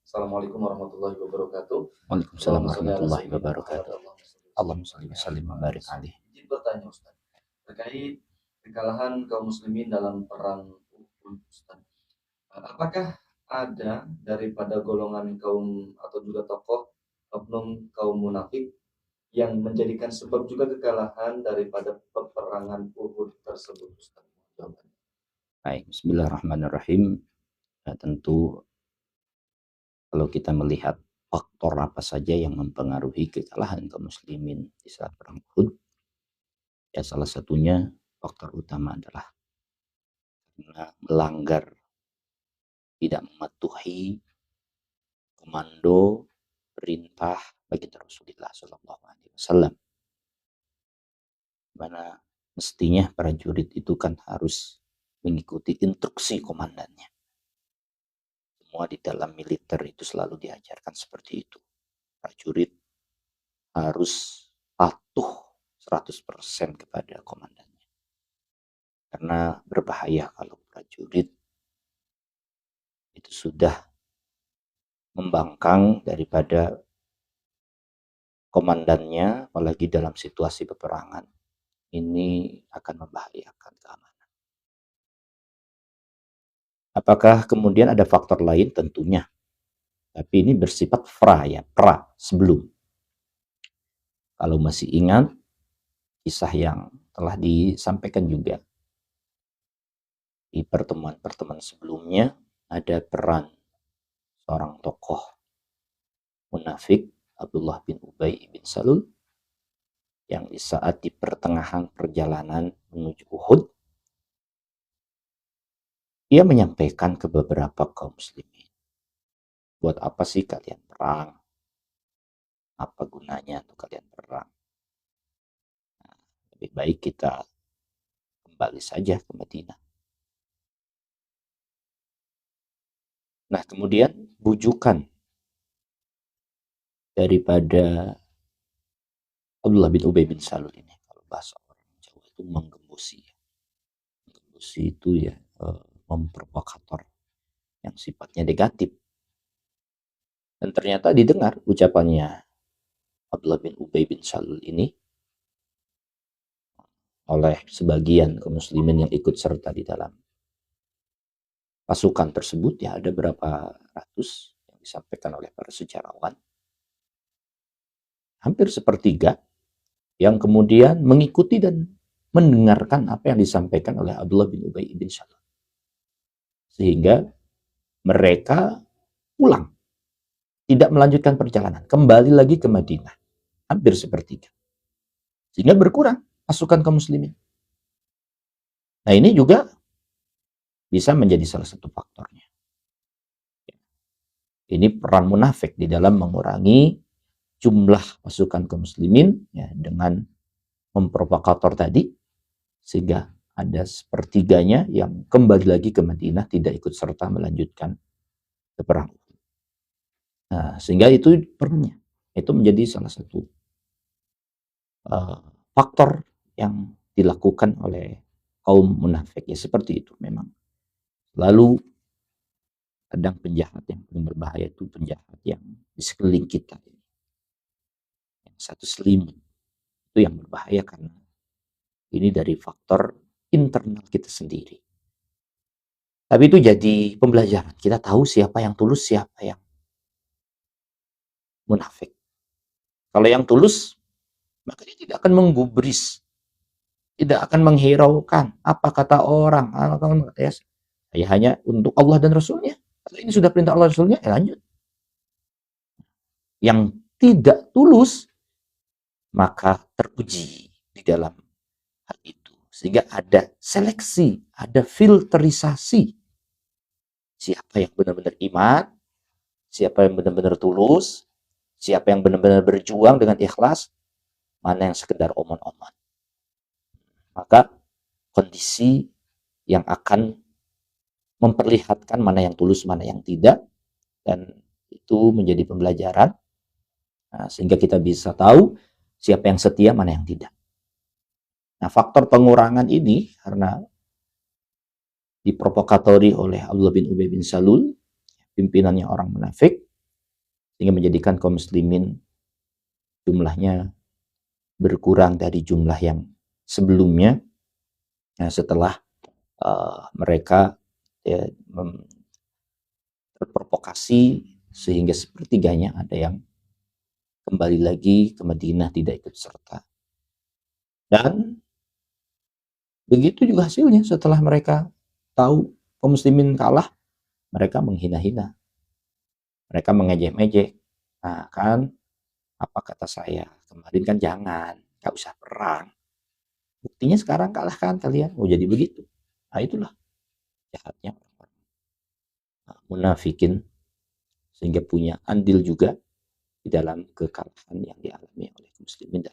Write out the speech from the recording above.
Assalamualaikum warahmatullahi wabarakatuh. Waalaikumsalam Allahumma sholli ala warahmatullahi sayyidina Muhammad. wabarakatuh. Allahumma shalli wa sallim wa barik alaih. Izin bertanya Ustaz, terkait kekalahan kaum muslimin dalam perang Uhud Ustaz. Apakah ada daripada golongan kaum atau juga tokoh oknum kaum munafik yang menjadikan sebab juga kekalahan daripada peperangan Uhud tersebut Ustaz? Baik, bismillahirrahmanirrahim. Tentu kalau kita melihat faktor apa saja yang mempengaruhi kekalahan kaum muslimin di saat perang Uhud, ya salah satunya faktor utama adalah karena melanggar, tidak mematuhi komando perintah baginda Rasulullah Shallallahu Alaihi Wasallam. Mana mestinya prajurit itu kan harus mengikuti instruksi komandannya. Semua di dalam militer itu selalu diajarkan seperti itu. Prajurit harus patuh 100% kepada komandannya. Karena berbahaya kalau prajurit itu sudah membangkang daripada komandannya, apalagi dalam situasi peperangan. Ini akan membahayakan keamanan. Apakah kemudian ada faktor lain? Tentunya. Tapi ini bersifat pra sebelum. Kalau masih ingat kisah yang telah disampaikan juga di pertemuan-pertemuan sebelumnya, ada peran seorang tokoh munafik, Abdullah bin Ubay bin Salul, yang di saat di pertengahan perjalanan menuju Uhud, ia menyampaikan ke beberapa kaum muslimin, buat apa sih kalian perang? Apa gunanya untuk kalian perang? Nah, lebih baik kita kembali saja ke Madinah. Nah, kemudian bujukan daripada Abdullah bin Ubay bin Salul ini, kalau bahasa orang Jawa itu menggembosi. Menggembosi itu ya memprovokator yang sifatnya negatif. Dan ternyata didengar ucapannya Abdullah bin Ubay bin Salul ini oleh sebagian kaum muslimin yang ikut serta di dalam pasukan tersebut. Ya, ada berapa ratus yang disampaikan oleh para sejarawan. Hampir sepertiga yang kemudian mengikuti dan mendengarkan apa yang disampaikan oleh Abdullah bin Ubay bin Salul. Sehingga mereka pulang, tidak melanjutkan perjalanan, kembali lagi ke Madinah. Hampir sepertiga. Sehingga berkurang pasukan kaum muslimin. Nah, ini juga bisa menjadi salah satu faktornya. Ini peran munafik di dalam mengurangi jumlah pasukan kaum muslimin ya, dengan memprovokator tadi, sehingga ada sepertiganya yang kembali lagi ke Madinah, tidak ikut serta melanjutkan ke perang. Nah, sehingga itu perannya, itu menjadi salah satu faktor yang dilakukan oleh kaum munafik. Ya seperti itu memang. Lalu kadang penjahat yang paling berbahaya itu penjahat yang di sekeliling kita. Yang satu selimut itu yang berbahaya karena ini dari faktor internal kita sendiri. Tapi itu jadi pembelajaran. Kita tahu siapa yang tulus, siapa yang munafik. Kalau yang tulus, maka dia tidak akan menggubris, tidak akan menghiraukan apa kata orang. Ya, saya hanya untuk Allah dan Rasulnya. Kalau ini sudah perintah Allah dan Rasulnya, ya lanjut. Yang tidak tulus, maka teruji di dalam hal itu. Sehingga ada seleksi, ada filterisasi. Siapa yang benar-benar iman, siapa yang benar-benar tulus, siapa yang benar-benar berjuang dengan ikhlas, mana yang sekedar omon-omon. Maka kondisi yang akan memperlihatkan mana yang tulus, mana yang tidak, dan itu menjadi pembelajaran. Nah, sehingga kita bisa tahu siapa yang setia, mana yang tidak. Nah, faktor pengurangan ini karena diprovokatori oleh Abdullah bin Ubay bin Salul, pimpinannya orang munafik, sehingga menjadikan kaum muslimin jumlahnya berkurang dari jumlah yang sebelumnya. Nah, setelah mereka ya, terprovokasi sehingga sepertiganya ada yang kembali lagi ke Madinah tidak ikut serta. Dan begitu juga hasilnya setelah mereka tahu kaum muslimin kalah, mereka menghina-hina, mereka mengejek-ejek. Nah kan, apa kata saya kemarin kan jangan, gak usah perang. Buktinya sekarang kalah kan kalian, mau jadi begitu. Nah itulah jahatnya orang-orang munafikin, sehingga punya andil juga di dalam kekalahan yang dialami oleh muslimin.